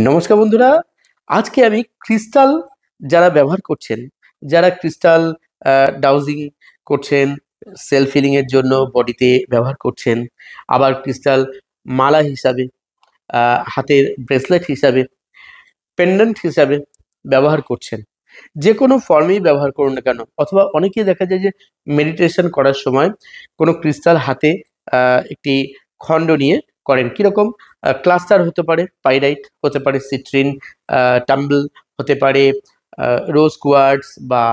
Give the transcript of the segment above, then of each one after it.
নমস্কার বন্ধুরা, আজকে আমি ক্রিস্টাল যারা ব্যবহার করছেন, যারা ক্রিস্টাল ডাউজিং করছেন, সেলফ হিলিং এর জন্য বডিতে ব্যবহার করছেন, আবার ক্রিস্টাল মালা হিসাবে, হাতের ব্রেসলেট হিসাবে, পেন্ডেন্ট হিসাবে ব্যবহার করছেন। যে কোনো ফর্মেই ব্যবহার করুন না কেন, অথবা অনেকেই দেখা যায় যে মেডিটেশন করার সময় কোনো ক্রিস্টাল হাতে একটি খণ্ড নিয়ে করেন। কিরকম? ক্লাস্টার হতে পারে, পাইরাইট হতে পারে, সিট্রিন, টাম্বল হতে পারে, রোজ কোয়ার্টস বা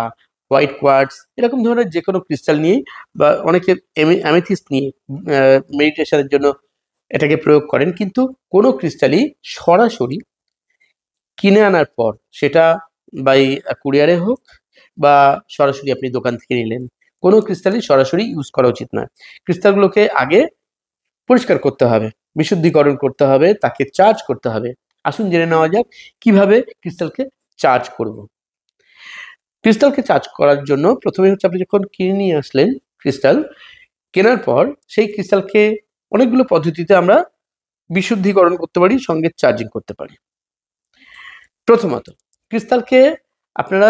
হোয়াইট কোয়ার্টস, এরকম ধরনের যে কোনো ক্রিস্টাল নিয়েই, বা অনেকে অ্যামেথিস্ট নিয়ে মেডিটেশনের জন্য এটাকে প্রয়োগ করেন। কিন্তু কোনো ক্রিস্টালই সরাসরি কিনে আনার পর, সেটা বাই কুরিয়ারে হোক বা সরাসরি আপনি দোকান থেকে নিলেন, কোনো ক্রিস্টালই সরাসরি ইউজ করা উচিত নয়। ক্রিস্টালগুলোকে আগে পরিষ্কার করতে হবে, বিশুদ্ধিকরণ করতে হবে, তাকে চার্জ করতে হবে। আসুন জেনে নেওয়া যাক কিভাবে ক্রিস্টালকে চার্জ করব। ক্রিস্টালকে চার্জ করার জন্য প্রথমে হচ্ছে, আপনি যখন কিনে নিয়ে আসলেন ক্রিস্টাল, কেনার পর সেই ক্রিস্টালকে অনেকগুলো পদ্ধতিতে আমরা বিশুদ্ধিকরণ করতে পারি, সঙ্গে চার্জিং করতে পারি। প্রথমত, ক্রিস্টালকে আপনারা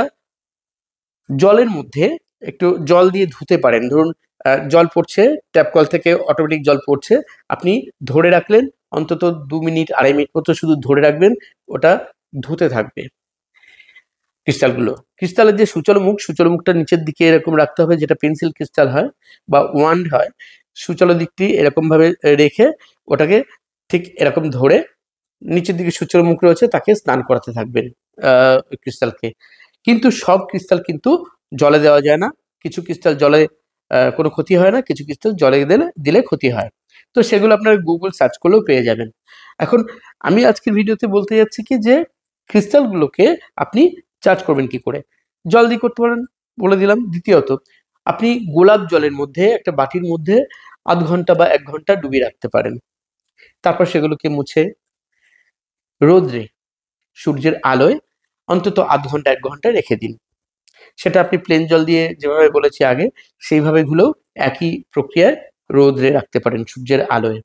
জলের মধ্যে একটু জল দিয়ে ধুতে পারেন। ধরুন জল পড়ছে, ট্যাপ কল থেকে অটোমেটিক জল পড়ছে, আপনি ধরে রাখলেন অন্তত 2 মিনিট 2.5 মিনিট মতো, শুধু ধরে রাখবেন, ওটা ধুতে থাকবে ক্রিস্টালগুলো। ক্রিস্টালের যে সূচল মুখটা নিচের দিকে এরকম রাখতে হবে, যেটা পেন্সিল ক্রিস্টাল হয় বা ওয়ান্ড হয়, সূচল দিকটি এরকম ভাবে রেখে ওটাকে ঠিক এরকম ধরে, নিচের দিকে সূচল মুখ রয়েছে, তাকে স্নান করাতে থাকবেন ক্রিস্টালকে। কিন্তু সব ক্রিস্টাল কিন্তু জলে দেওয়া যায় না। কিছু ক্রিস্টাল জলে কোনো ক্ষতি হয় না, কিছু ক্রিস্টাল জলে দিলে ক্ষতি হয়। তো সেগুলো আপনার গুগল সার্চ করলেও পেয়ে যাবেন। এখন আমি আজকের ভিডিওতে বলতে যাচ্ছি কি, যে ক্রিস্টালগুলোকে আপনি চার্জ করবেন কি করে। জল দিয়ে করতে পারেন, বলে দিলাম। দ্বিতীয়ত, আপনি গোলাপ জলের মধ্যে একটা বাটির মধ্যে আধ ঘন্টা বা 1 ঘন্টা ডুবিয়ে রাখতে পারেন। তারপর সেগুলোকে মুছে রোদ্রে, সূর্যের আলোয় অন্তত আধ ঘন্টা 1 ঘন্টা রেখে দিন। সেটা আপনি প্লেন জল দিয়ে যেভাবে বলেছি আগে, সেইভাবে গুলোও একই প্রক্রিয়ায় রোদ্রে রাখতে পারেন, সূর্যের আলোয়।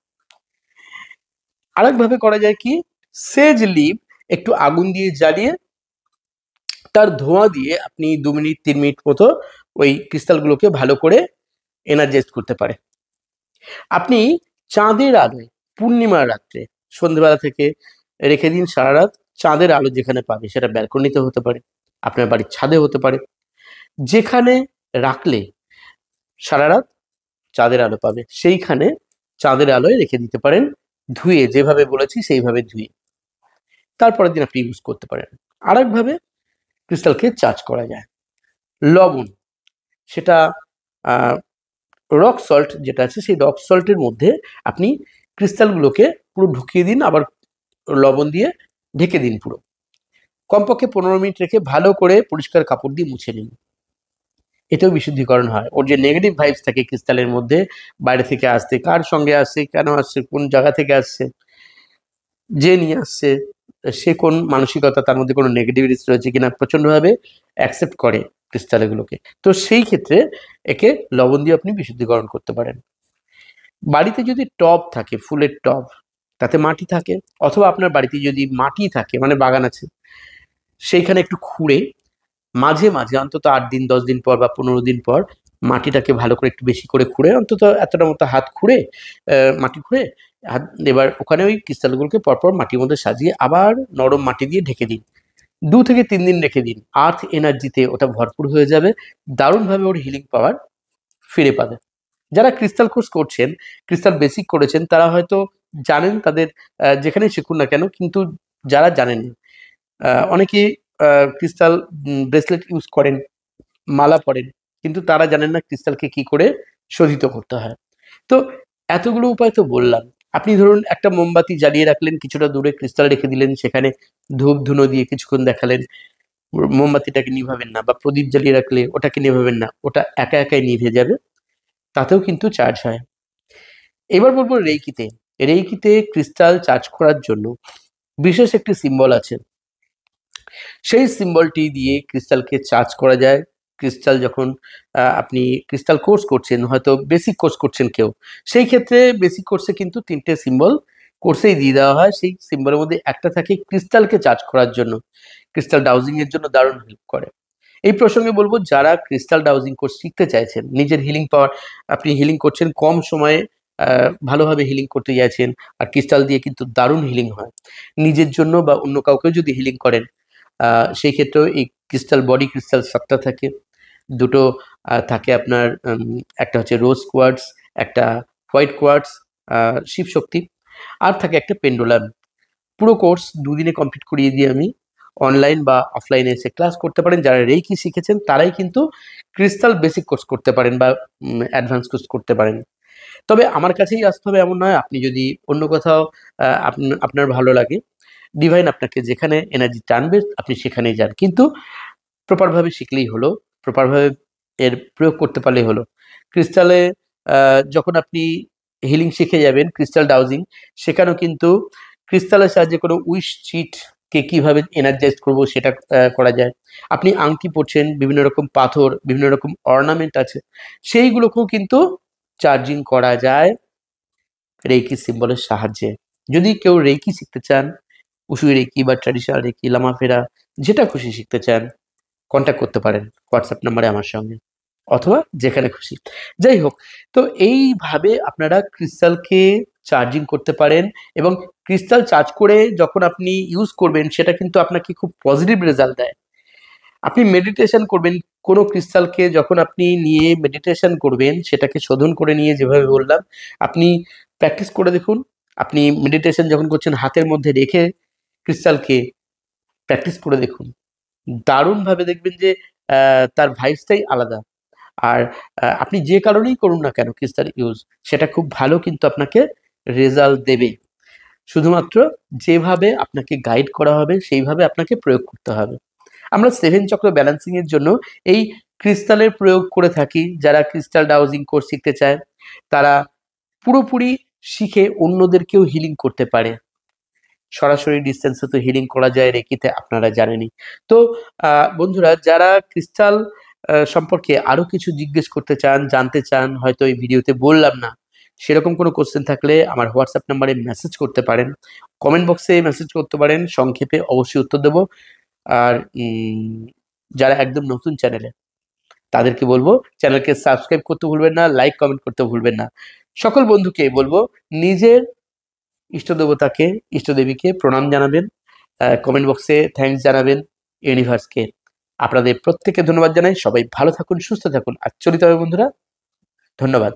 আরেকভাবে করা যায় কি, সেজ লিভ একটু আগুন দিয়ে জ্বালিয়ে তার ধোঁয়া দিয়ে আপনি 2 মিনিট 3 মিনিট মতো ওই ক্রিস্টালগুলোকে ভালো করে এনার্জাইজ করতে পারে। আপনি চাঁদের আলোয় পূর্ণিমার রাত্রে সন্ধ্যেবেলা থেকে রেখে দিন সারা রাত। চাঁদের আলো যেখানে পাবে, সেটা ব্যালকনিতে হতে পারে, আপনার বাড়ির ছাদে হতে পারে, যেখানে রাখলে সারা রাত চাঁদের আলো পাবে, সেইখানে চাঁদের আলোয় রেখে দিতে পারেন, ধুয়ে, যেভাবে বলেছি সেইভাবে ধুয়ে। তারপরের দিন আপনি ইউজ করতে পারেন। আর একভাবে ক্রিস্টালকে চার্জ করা যায়, লবণ, সেটা রক সল্ট যেটা আছে, সেই রক সল্টের মধ্যে আপনি ক্রিস্টালগুলোকে পুরো ঢুকিয়ে দিন, আবার লবণ দিয়ে ঢেকে দিন পুরো। কমপক্ষে 15 মিনিট রেখে ভালো করে পরিষ্কার কাপড় দিয়ে মুছে নিন। এতেও বিশুদ্ধিকরণ হয়। ওর যে নেগেটিভ ভাইবস থাকে ক্রিস্টালের মধ্যে, বাইরে থেকে আসছে, কার সঙ্গে আসছে, কেন আসছে, কোন জায়গা থেকে আসছে, যে নিয়ে আসছে, সে কোন মানসিকতা, তার মধ্যে কোনো নেগেটিভিটিস রয়েছে কিনা, প্রচন্ডভাবে অ্যাকসেপ্ট করে ক্রিস্টালগুলোকে। তো সেই ক্ষেত্রে একে লবণ দিয়ে আপনি বিশুদ্ধিকরণ করতে পারেন। বাড়িতে যদি টব থাকে, ফুলের টব, তাতে মাটি থাকে, অথবা আপনার বাড়িতে যদি মাটি থাকে, মানে বাগান আছে, সেইখানে একটু খুঁড়ে মাঝে মাঝে অন্তত 8 দিন 10 দিন পর বা 15 দিন পর মাটিটাকে ভালো করে একটু বেশি করে খুঁড়ে, অন্তত এতটা মতো হাত খুঁড়ে, মাটি খুঁড়ে হাত, এবার ওখানে ওই ক্রিস্টালগুলোকে পরপর মাটির মধ্যে সাজিয়ে আবার নরম মাটি দিয়ে ঢেকে দিন। 2 থেকে 3 দিন রেখে দিন, আর্থ এনার্জিতে ওটা ভরপুর হয়ে যাবে, দারুণভাবে ওর হিলিং পাওয়ার ফিরে পাবে। যারা ক্রিস্টাল কোর্স করছেন, ক্রিস্টাল বেসিক করেছেন, তারা হয়তো জানেন, তাদের যেখানেই শিখুন না কেন। কিন্তু যারা জানেন না, অনেকেই ক্রিস্টাল ব্রেসলেট ইউজ করেন, মালা পরেন, কিন্তু তারা জানেন না ক্রিস্টালকে কি করে শোধিত করতে হয়। তো এতগুলো উপায় তো বললাম। আপনি ধরুন একটা মোমবাতি জ্বালিয়ে রাখলেন, কিছুটা দূরে ক্রিস্টাল রেখে দিলেন, সেখানে ধূপ ধুনো দিয়ে কিছুক্ষণ দেখালেন, মোমবাতিটাকে নিভাবেন না, বা প্রদীপ জ্বালিয়ে রাখলে ওটাকে নিভাবেন না, ওটা একা একাই নিভে যাবে, তাতেও কিন্তু চার্জ হয়। এবার বলবো রেইকিতে। রেইকিতে ক্রিস্টাল চার্জ করার জন্য বিশেষ একটি সিম্বল আছে, সেই সিম্বলটি দিয়ে ক্রিস্টালকে চার্জ করা যায়। ক্রিস্টাল যখন আপনি ক্রিস্টাল কোর্স করছেন, হয়তো বেসিক কোর্স করছেন কেউ, সেই ক্ষেত্রে বেসিক কোর্সে কিন্তু 3টে সিম্বল কোর্সেই দিয়ে দেওয়া হয়। সেই সিম্বলের মধ্যে একটা থাকে ক্রিস্টালকে চার্জ করার জন্য, ক্রিস্টাল ডাউজিং এর জন্য দারুণ হেল্প করে। এই প্রসঙ্গে বলবো, যারা ক্রিস্টাল ডাউজিং কোর্স শিখতে চাইছেন, নিজের হিলিং পাওয়ার, আপনি হিলিং করছেন কম সময়ে, ভালোভাবে হিলিং করতে চাইছেন, আর ক্রিস্টাল দিয়ে কিন্তু দারুণ হিলিং হয়। নিজের জন্য বা অন্য কাউকেও যদি হিলিং করেন, সেই ক্ষেত্রেও এই ক্রিস্টাল, বডি ক্রিস্টাল 7টা থাকে। দুটো থাকে আপনার, একটা হচ্ছে রোজ কোয়ার্টস, একটা হোয়াইট কোয়ার্টস, শিবশক্তি, আর থাকে একটা পেন্ডুলাম। পুরো কোর্স দুদিনে কমপ্লিট করিয়ে দিই আমি। অনলাইন বা অফলাইনে এসে ক্লাস করতে পারেন। যারা রেইকি শিখেছেন তারাই কিন্তু ক্রিস্টাল বেসিক কোর্স করতে পারেন বা অ্যাডভান্স কোর্স করতে পারেন। তবে আমার কাছেই আসতে হবে এমন নয়। আপনি যদি অন্য কোথাও আপনার ভালো লাগে, ডিভাইন আপনাকে যেখানে এনার্জি টানবে আপনি সেখানেই যান, কিন্তু প্রপারভাবে শিখলেই হলো, প্রপারভাবে এর প্রয়োগ করতে পারলেই হলো। ক্রিস্টালে যখন আপনি হিলিং শিখে যাবেন, ক্রিস্টাল ডাউজিং, সেখানেও কিন্তু ক্রিস্টালের সাহায্যে কোনো উইশ চিট কে কিভাবে এনার্জাইজ করবো সেটা করা যায়। আপনি আংটি পরছেন, বিভিন্ন রকম পাথর, বিভিন্ন রকম অর্নামেন্ট আছে, সেইগুলোকেও কিন্তু চার্জিং করা যায় রেইকি সিম্বলের সাহায্যে। যদি কেউ রেইকি শিখতে চান, উসুই রেইকি বা ট্র্যাডিশনাল রেইকি, লামাফেরা, যেটা খুশি শিখতে চান, কন্ট্যাক্ট করতে পারেন হোয়াটসঅ্যাপ নাম্বারে আমার সঙ্গে, অথবা যেখানে খুশি। যাই হোক, তো এইভাবে আপনারা ক্রিস্টালকে চার্জিং করতে পারেন, এবং ক্রিস্টাল চার্জ করে যখন আপনি ইউজ করবেন সেটা কিন্তু আপনাকে খুব পজিটিভ রেজাল্ট দেয়। আপনি মেডিটেশন করবেন, কোনো ক্রিস্টালকে যখন আপনি নিয়ে মেডিটেশন করবেন, সেটাকে শোধন করে নিয়ে, যেভাবে বললাম, আপনি প্র্যাকটিস করে দেখুন। আপনি মেডিটেশন যখন করছেন হাতের মধ্যে রেখে ক্রিস্টালকে প্র্যাকটিস করে দেখুন, দারুণভাবে দেখবেন যে তার ভাইবসটাই আলাদা। আর আপনি যে কারণেই করুন না কেন ক্রিস্টাল ইউজ, সেটা খুব ভালো কিন্তু আপনাকে রেজাল্ট দেবে। শুধুমাত্র যেভাবে আপনাকে গাইড করা হবে সেইভাবে আপনাকে প্রয়োগ করতে হবে। আমরা 7 চক্র ব্যালেন্সিং এর জন্য এই ক্রিস্টালের প্রয়োগ করে থাকি। যারা ক্রিস্টাল ডাউজিং কোর্স শিখতে চায়, তারা পুরোপুরি শিখে অন্যদেরকেও হিলিং করতে পারে। সরাসরি ডিস্টেন্সে তো হিলিং করা যায় রেকিতে, আপনারা জানেনই। তো বন্ধুরা, যারা ক্রিস্টাল সম্পর্কে আরো কিছু জিজ্ঞেস করতে চান, জানতে চান, হয়তো এই ভিডিওতে বললাম না, সেরকম কোনো কোশ্চেন থাকলে আমার হোয়াটসঅ্যাপ নাম্বারে মেসেজ করতে পারেন, কমেন্ট বক্সে মেসেজ করতে পারেন, সংক্ষেপে অবশ্যই উত্তর দেবো। আর যারা একদম নতুন চ্যানেলে, তাদেরকে বলবো চ্যানেলকে সাবস্ক্রাইব করতে ভুলবেন না, লাইক কমেন্ট করতে ভুলবেন না। সকল বন্ধুকে বলবো নিজের ইষ্ট দেবতাকে, ইষ্টদেবীকে প্রণাম জানাবেন, কমেন্ট বক্সে থ্যাঙ্কস জানাবেন ইউনিভার্সকে। আপনাদের প্রত্যেককে ধন্যবাদ জানাই। সবাই ভালো থাকুন, সুস্থ থাকুন, আর চলিত হবে বন্ধুরা। ধন্যবাদ।